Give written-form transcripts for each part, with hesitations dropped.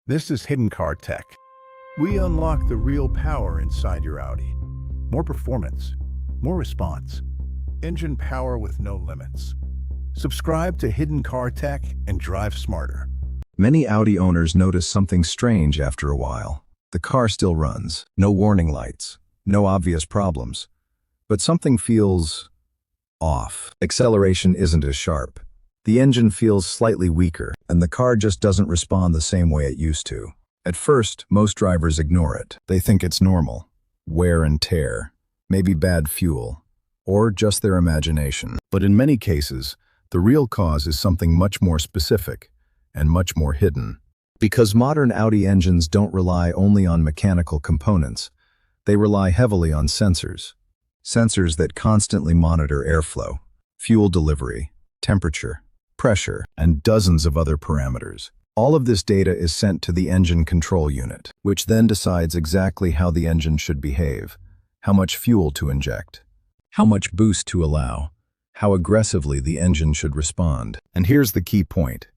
This is Hidden Car Tech. We unlock the real power inside your Audi. More performance, more response, engine power with no limits. Subscribe to Hidden Car Tech and drive smarter. Many Audi owners notice something strange after a while. The car still runs, no warning lights, no obvious problems, but something feels off. Acceleration isn't as sharp. The engine feels slightly weaker, and the car just doesn't respond the same way it used to. At first, most drivers ignore it. They think it's normal. Wear and tear, maybe bad fuel, or just their imagination. But in many cases, the real cause is something much more specific and much more hidden. Because modern Audi engines don't rely only on mechanical components, they rely heavily on sensors. Sensors that constantly monitor airflow, fuel delivery, temperature, pressure, and dozens of other parameters. All of this data is sent to the engine control unit, which then decides exactly how the engine should behave, how much fuel to inject, how much boost to allow, how aggressively the engine should respond. And here's the key point.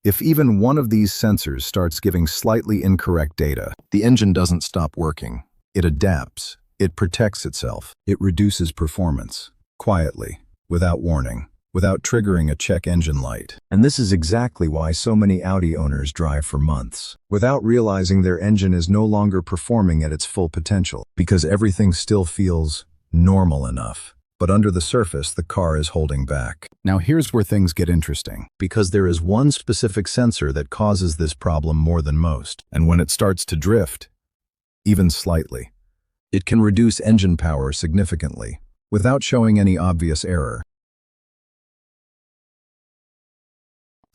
If even one of these sensors starts giving slightly incorrect data, the engine doesn't stop working. It adapts. It protects itself. It reduces performance, quietly, without warning, without triggering a check engine light. And this is exactly why so many Audi owners drive for months, without realizing their engine is no longer performing at its full potential, because everything still feels normal enough. But under the surface, the car is holding back. Now here's where things get interesting, because there is one specific sensor that causes this problem more than most. And when it starts to drift, even slightly, it can reduce engine power significantly, without showing any obvious error.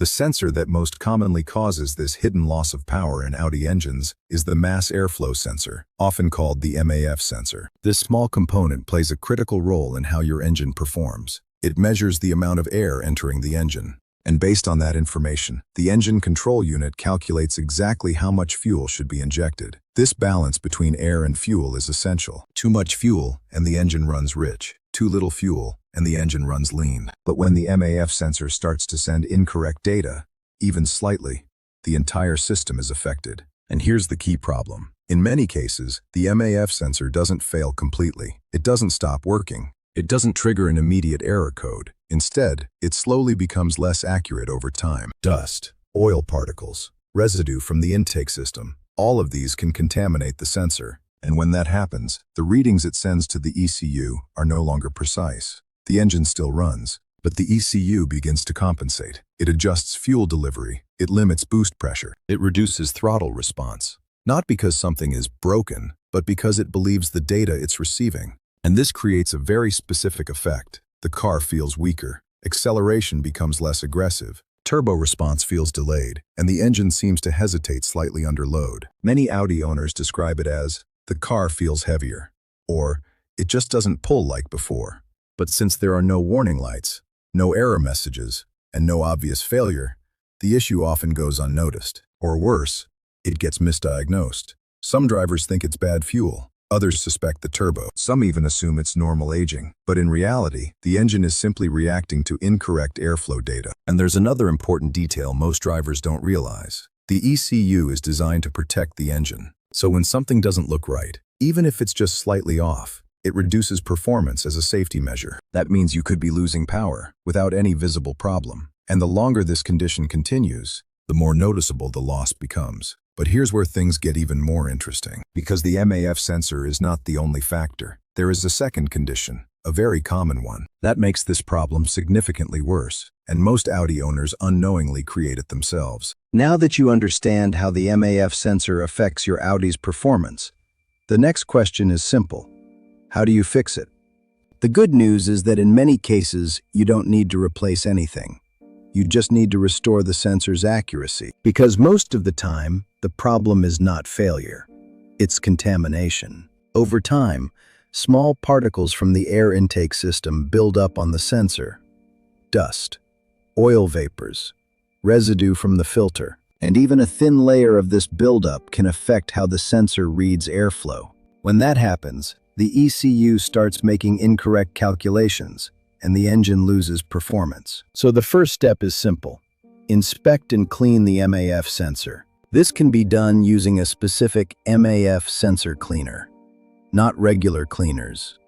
The sensor that most commonly causes this hidden loss of power in Audi engines is the mass airflow sensor, often called the MAF sensor. This small component plays a critical role in how your engine performs. It measures the amount of air entering the engine. And based on that information, the engine control unit calculates exactly how much fuel should be injected. This balance between air and fuel is essential. Too much fuel, and the engine runs rich. Too little fuel, and the engine runs lean. But when the MAF sensor starts to send incorrect data, even slightly, the entire system is affected. And here's the key problem. In many cases, the MAF sensor doesn't fail completely. It doesn't stop working. It doesn't trigger an immediate error code. Instead, it slowly becomes less accurate over time. Dust, oil particles, residue from the intake system, all of these can contaminate the sensor. And when that happens, the readings it sends to the ECU are no longer precise. The engine still runs, but the ECU begins to compensate. It adjusts fuel delivery. It limits boost pressure. It reduces throttle response. Not because something is broken, but because it believes the data it's receiving. And this creates a very specific effect. The car feels weaker. Acceleration becomes less aggressive. Turbo response feels delayed, and the engine seems to hesitate slightly under load. Many Audi owners describe it as, the car feels heavier, or it just doesn't pull like before. But since there are no warning lights, no error messages, and no obvious failure, the issue often goes unnoticed. Or worse, it gets misdiagnosed. Some drivers think it's bad fuel. Others suspect the turbo. Some even assume it's normal aging. But in reality, the engine is simply reacting to incorrect airflow data. And there's another important detail most drivers don't realize. The ECU is designed to protect the engine. So when something doesn't look right, even if it's just slightly off, it reduces performance as a safety measure. That means you could be losing power without any visible problem. And the longer this condition continues, the more noticeable the loss becomes. But here's where things get even more interesting. Because the MAF sensor is not the only factor. There is a second condition, a very common one. That makes this problem significantly worse, and most Audi owners unknowingly create it themselves. Now that you understand how the MAF sensor affects your Audi's performance, the next question is simple. How do you fix it? The good news is that in many cases, you don't need to replace anything. You just need to restore the sensor's accuracy. Because most of the time, the problem is not failure. It's contamination. Over time, small particles from the air intake system build up on the sensor. Dust, oil vapors, residue from the filter, and even a thin layer of this buildup can affect how the sensor reads airflow. When that happens, the ECU starts making incorrect calculations, and the engine loses performance. So the first step is simple. Inspect and clean the MAF sensor. This can be done using a specific MAF sensor cleaner, not regular cleaners,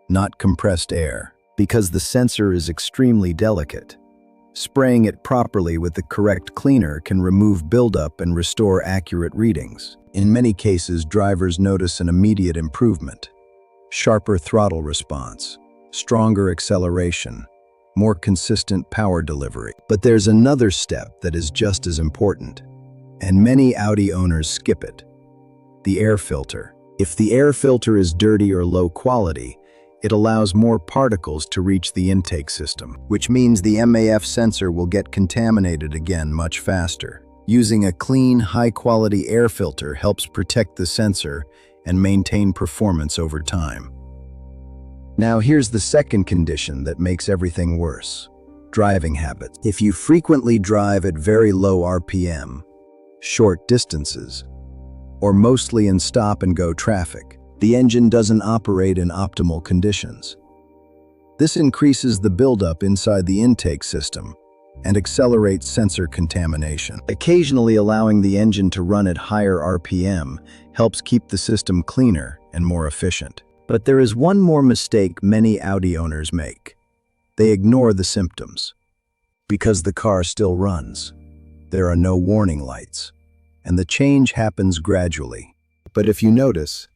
not compressed air, because the sensor is extremely delicate. Spraying it properly with the correct cleaner can remove buildup and restore accurate readings. In many cases, drivers notice an immediate improvement: sharper throttle response, stronger acceleration, more consistent power delivery. But there's another step that is just as important, and many Audi owners skip it: the air filter. If the air filter is dirty or low quality, it allows more particles to reach the intake system, which means the MAF sensor will get contaminated again much faster. Using a clean, high-quality air filter helps protect the sensor and maintain performance over time. Now here's the second condition that makes everything worse: driving habits. If you frequently drive at very low RPM, short distances, or mostly in stop-and-go traffic, the engine doesn't operate in optimal conditions. This increases the buildup inside the intake system and accelerates sensor contamination. Occasionally allowing the engine to run at higher RPM helps keep the system cleaner and more efficient. But there is one more mistake many Audi owners make. They ignore the symptoms. Because the car still runs, there are no warning lights, and the change happens gradually. But if you notice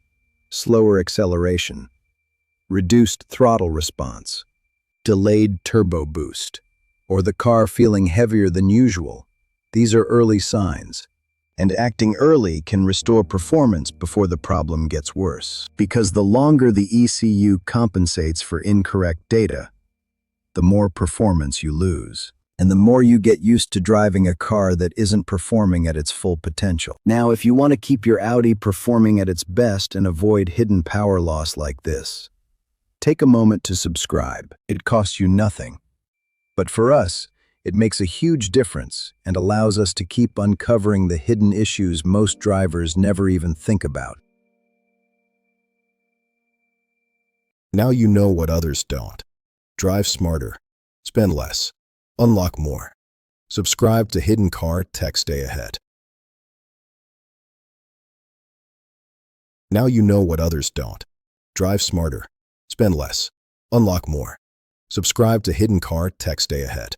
slower acceleration, reduced throttle response, delayed turbo boost, or the car feeling heavier than usual, these are early signs. And acting early can restore performance before the problem gets worse. Because the longer the ECU compensates for incorrect data, the more performance you lose, and the more you get used to driving a car that isn't performing at its full potential. Now, if you want to keep your Audi performing at its best and avoid hidden power loss like this, take a moment to subscribe. It costs you nothing. But for us, it makes a huge difference and allows us to keep uncovering the hidden issues most drivers never even think about. Now you know what others don't. Drive smarter. Spend less. Unlock more. Subscribe to Hidden Car Tech. Stay ahead. Now you know what others don't. Drive smarter. Spend less. Unlock more. Subscribe to Hidden Car Tech. Stay ahead.